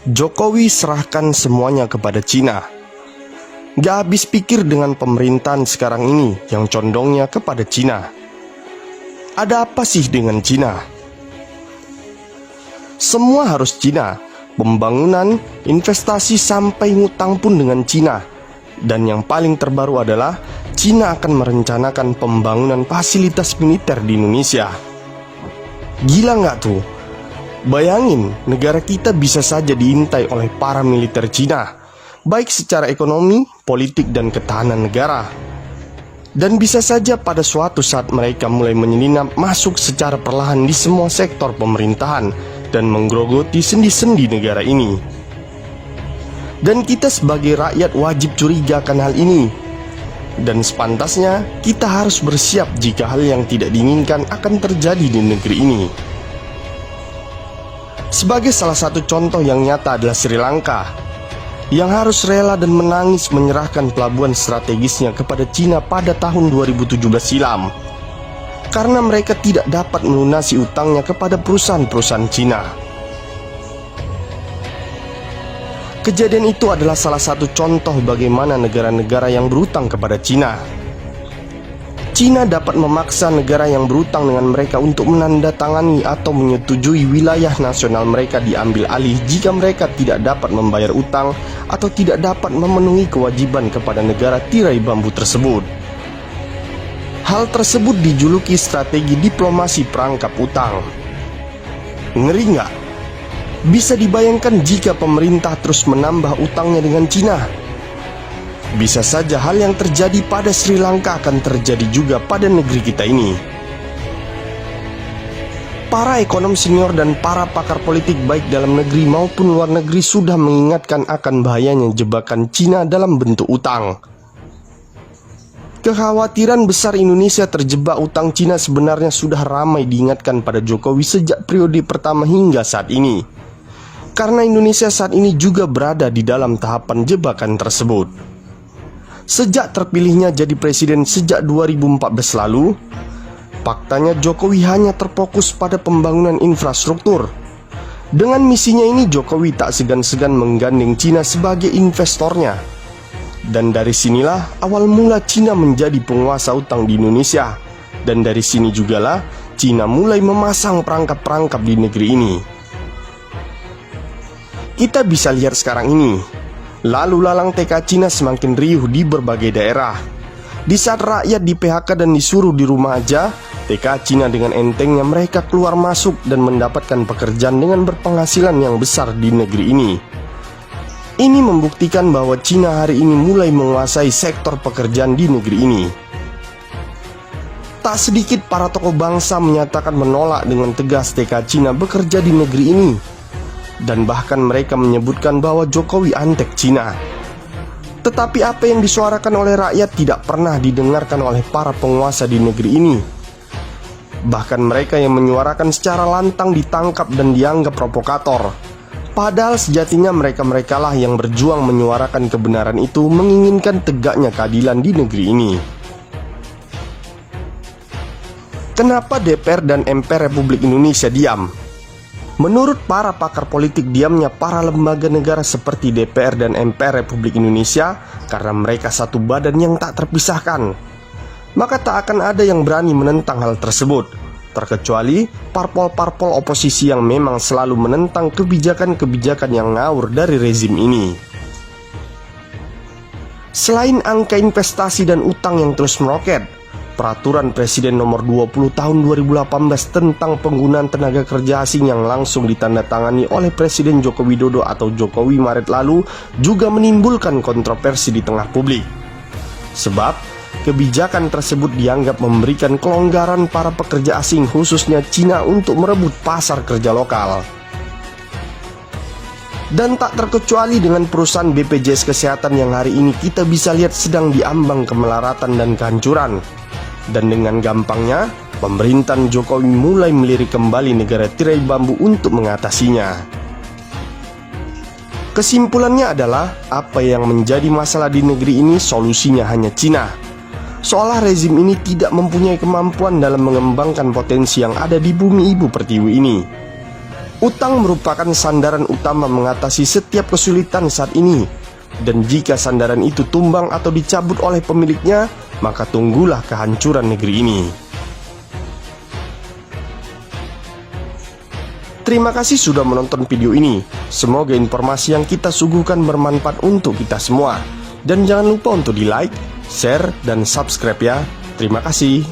Jokowi serahkan semuanya kepada Cina. Gak habis pikir dengan pemerintahan sekarang ini yang condongnya kepada Cina. Ada apa sih dengan Cina? Semua harus Cina. Pembangunan, investasi sampai ngutang pun dengan Cina. Dan yang paling terbaru adalah Cina akan merencanakan pembangunan fasilitas militer di Indonesia. Gila nggak tuh? Bayangin, negara kita bisa saja diintai oleh para militer Cina, baik secara ekonomi, politik, dan ketahanan negara. Dan bisa saja pada suatu saat mereka mulai menyelinap masuk secara perlahan di semua sektor pemerintahan dan menggerogoti sendi-sendi negara ini. Dan kita sebagai rakyat wajib curiga akan hal ini. Dan sepantasnya kita harus bersiap jika hal yang tidak diinginkan akan terjadi di negeri ini. Sebagai salah satu contoh yang nyata adalah Sri Lanka, yang harus rela dan menangis menyerahkan pelabuhan strategisnya kepada Cina pada tahun 2017 silam, karena mereka tidak dapat melunasi utangnya kepada perusahaan-perusahaan Cina. Kejadian itu adalah salah satu contoh bagaimana negara-negara yang berutang kepada Cina dapat memaksa negara yang berutang dengan mereka untuk menandatangani atau menyetujui wilayah nasional mereka diambil alih jika mereka tidak dapat membayar utang atau tidak dapat memenuhi kewajiban kepada negara tirai bambu tersebut. Hal tersebut dijuluki strategi diplomasi perangkap utang. Ngeri nggak? Bisa dibayangkan jika pemerintah terus menambah utangnya dengan Cina. Bisa saja hal yang terjadi pada Sri Lanka akan terjadi juga pada negeri kita ini. Para ekonom senior dan para pakar politik baik dalam negeri maupun luar negeri sudah mengingatkan akan bahayanya jebakan Cina dalam bentuk utang. Kekhawatiran besar Indonesia terjebak utang Cina sebenarnya sudah ramai diingatkan pada Jokowi sejak periode pertama hingga saat ini. Karena Indonesia saat ini juga berada di dalam tahapan jebakan tersebut. Sejak terpilihnya jadi presiden sejak 2014 lalu, faktanya Jokowi hanya terfokus pada pembangunan infrastruktur. Dengan misinya ini Jokowi tak segan-segan menggandeng Cina sebagai investornya. Dan dari sinilah awal mula Cina menjadi penguasa utang di Indonesia. Dan dari sini jugalah Cina mulai memasang perangkap-perangkap di negeri ini. Kita bisa lihat sekarang ini, lalu lalang TK Cina semakin riuh di berbagai daerah. Di saat rakyat di PHK dan disuruh di rumah aja, TK Cina dengan entengnya mereka keluar masuk dan mendapatkan pekerjaan dengan berpenghasilan yang besar di negeri ini. Ini membuktikan bahwa Cina hari ini mulai menguasai sektor pekerjaan di negeri ini. Tak sedikit para tokoh bangsa menyatakan menolak dengan tegas TK Cina bekerja di negeri ini. Dan bahkan mereka menyebutkan bahwa Jokowi antek Cina. Tetapi apa yang disuarakan oleh rakyat tidak pernah didengarkan oleh para penguasa di negeri ini. Bahkan mereka yang menyuarakan secara lantang ditangkap dan dianggap provokator. Padahal sejatinya mereka-merekalah yang berjuang menyuarakan kebenaran itu, menginginkan tegaknya keadilan di negeri ini. Kenapa DPR dan MPR Republik Indonesia diam? Menurut para pakar politik, diamnya para lembaga negara seperti DPR dan MPR Republik Indonesia karena mereka satu badan yang tak terpisahkan. Maka tak akan ada yang berani menentang hal tersebut, terkecuali parpol-parpol oposisi yang memang selalu menentang kebijakan-kebijakan yang ngawur dari rezim ini. Selain angka investasi dan utang yang terus meroket, Peraturan Presiden Nomor 20 Tahun 2018 tentang penggunaan tenaga kerja asing yang langsung ditandatangani oleh Presiden Joko Widodo atau Jokowi Maret lalu juga menimbulkan kontroversi di tengah publik. Sebab kebijakan tersebut dianggap memberikan kelonggaran para pekerja asing khususnya Cina untuk merebut pasar kerja lokal. Dan tak terkecuali dengan perusahaan BPJS Kesehatan yang hari ini kita bisa lihat sedang diambang kemelaratan dan kehancuran. Dan dengan gampangnya, pemerintahan Jokowi mulai melirik kembali negara tirai bambu untuk mengatasinya. Kesimpulannya adalah, apa yang menjadi masalah di negeri ini solusinya hanya Cina. Seolah rezim ini tidak mempunyai kemampuan dalam mengembangkan potensi yang ada di bumi ibu pertiwi ini. Utang merupakan sandaran utama mengatasi setiap kesulitan saat ini. Dan jika sandaran itu tumbang atau dicabut oleh pemiliknya, maka tunggulah kehancuran negeri ini. Terima kasih sudah menonton video ini. Semoga informasi yang kita suguhkan bermanfaat untuk kita semua. Dan jangan lupa untuk di like, share, dan subscribe ya. Terima kasih.